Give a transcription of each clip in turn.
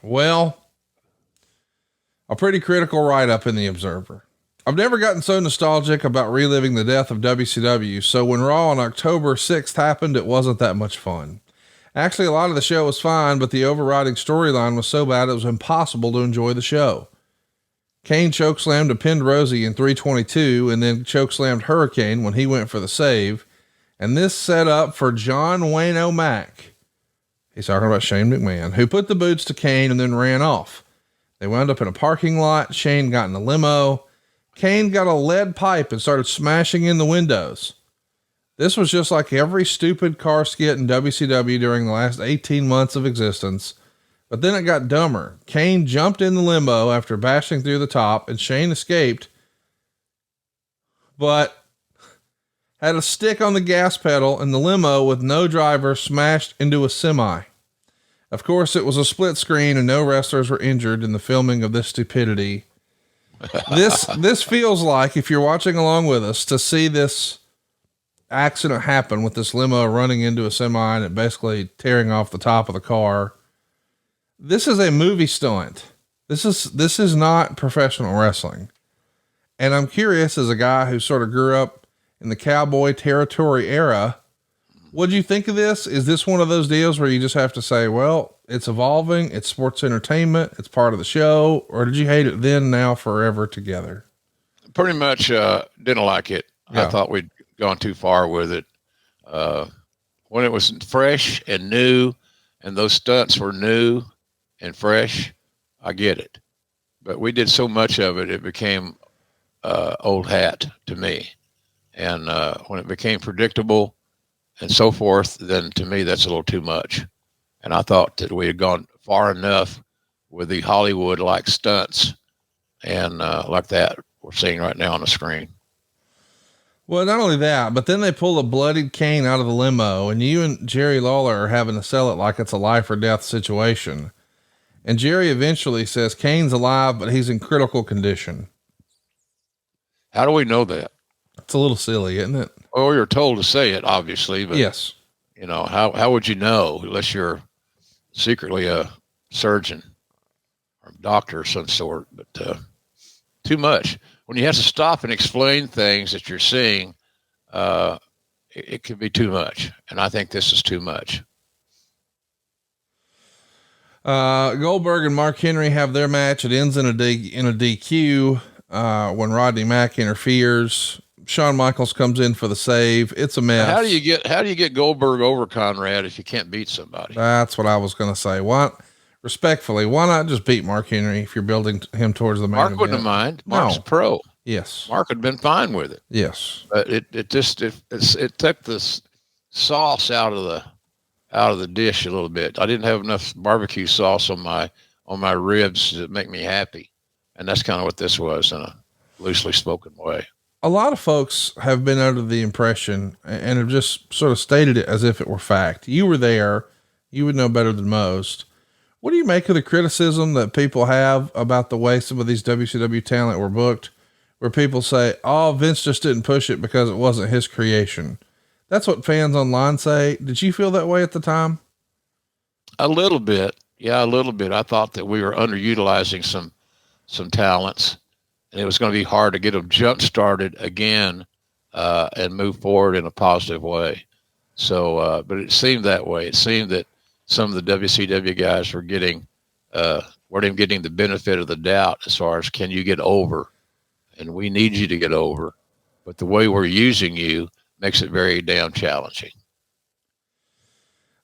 Well, a pretty critical write-up in the Observer. I've never gotten so nostalgic about reliving the death of WCW, so when Raw on October 6th happened, it wasn't that much fun. Actually, a lot of the show was fine, but the overriding storyline was so bad it was impossible to enjoy the show. Kane chokeslammed and pinned Rosie in 322 and then chokeslammed Hurricane when he went for the save. And this set up for John Wayne O'Mac. He's talking about Shane McMahon, who put the boots to Kane and then ran off. They wound up in a parking lot. Shane got in a limo. Kane got a lead pipe and started smashing in the windows. This was just like every stupid car skit in WCW during the last 18 months of existence. But then it got dumber. Kane jumped in the limo after bashing through the top, and Shane escaped, but had a stick on the gas pedal, and the limo with no driver smashed into a semi. Of course, it was a split screen and no wrestlers were injured in the filming of this stupidity. This feels like, if you're watching along with us, to see this accident happen with this limo running into a semi and it basically tearing off the top of the car. This is a movie stunt. This is not professional wrestling. And I'm curious, as a guy who sort of grew up in the cowboy territory era, what'd you think of this? Is this one of those deals where you just have to say, well, it's evolving, it's sports entertainment, it's part of the show, or did you hate it then, now, forever together? Pretty much, didn't like it. Yeah. I thought we'd gone too far with it. When it was fresh and new and those stunts were new and fresh, I get it. But we did so much of it, it became old hat to me. And when it became predictable and so forth, then to me, that's a little too much. And I thought that we had gone far enough with the Hollywood-like stunts and like that we're seeing right now on the screen. Well, not only that, but then they pull a bloodied Kane out of the limo, and you and Jerry Lawler are having to sell it like it's a life or death situation. And Jerry eventually says Kane's alive, but he's in critical condition. How do we know that? It's a little silly, isn't it? Well, you're told to say it, obviously, but yes, you know, how would you know unless you're secretly a surgeon or doctor of some sort? But too much. When you have to stop and explain things that you're seeing, it could be too much. And I think this is too much. Goldberg and Mark Henry have their match. It ends in a DQ, when Rodney Mack interferes. Shawn Michaels comes in for the save. It's a mess. How do you get Goldberg over, Conrad, if you can't beat somebody? That's what I was going to say. Respectfully, why not just beat Mark Henry if you're building him towards the main event? Mark wouldn't have mind. Mark's a pro. Yes. Mark had been fine with it. Yes. But it took the sauce out of the dish a little bit. I didn't have enough barbecue sauce on my ribs to make me happy. And that's kind of what this was in a loosely spoken way. A lot of folks have been under the impression and have just sort of stated it as if it were fact. You were there. You would know better than most. What do you make of the criticism that people have about the way some of these WCW talent were booked, where people say, oh, Vince just didn't push it because it wasn't his creation? That's what fans online say. Did you feel that way at the time? A little bit. Yeah, a little bit. I thought that we were underutilizing some talents, and it was going to be hard to get them jump started again, and move forward in a positive way. So, but it seemed that way. It seemed that some of the WCW guys were weren't even getting the benefit of the doubt as far as, can you get over? And we need you to get over, but the way we're using you makes it very damn challenging.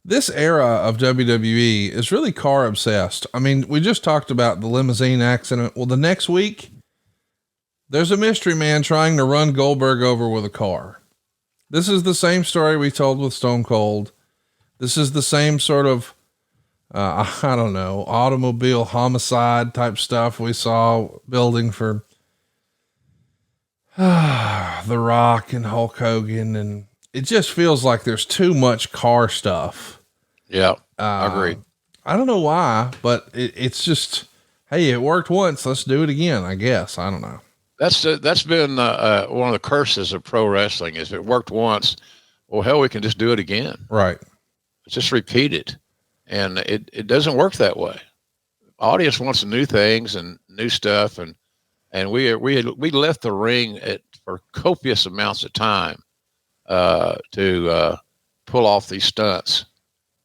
This era of WWE is really car obsessed. I mean, we just talked about the limousine accident. Well, the next week there's a mystery man trying to run Goldberg over with a car. This is the same story we told with Stone Cold. This is the same sort of, I don't know, automobile homicide type stuff we saw building for The Rock and Hulk Hogan. And it just feels like there's too much car stuff. Yeah, I agree. I don't know why, but it's just, hey, it worked once. Let's do it again, I guess. I don't know. That's been one of the curses of pro wrestling. Is it worked once, well, hell, we can just do it again. Right. Just repeat it. And it doesn't work that way. audience wants new things and new stuff, and we left the ring for copious amounts of time to pull off these stunts,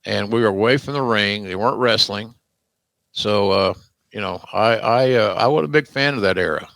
and we were away from the ring. They weren't wrestling, so I was a big fan of that era.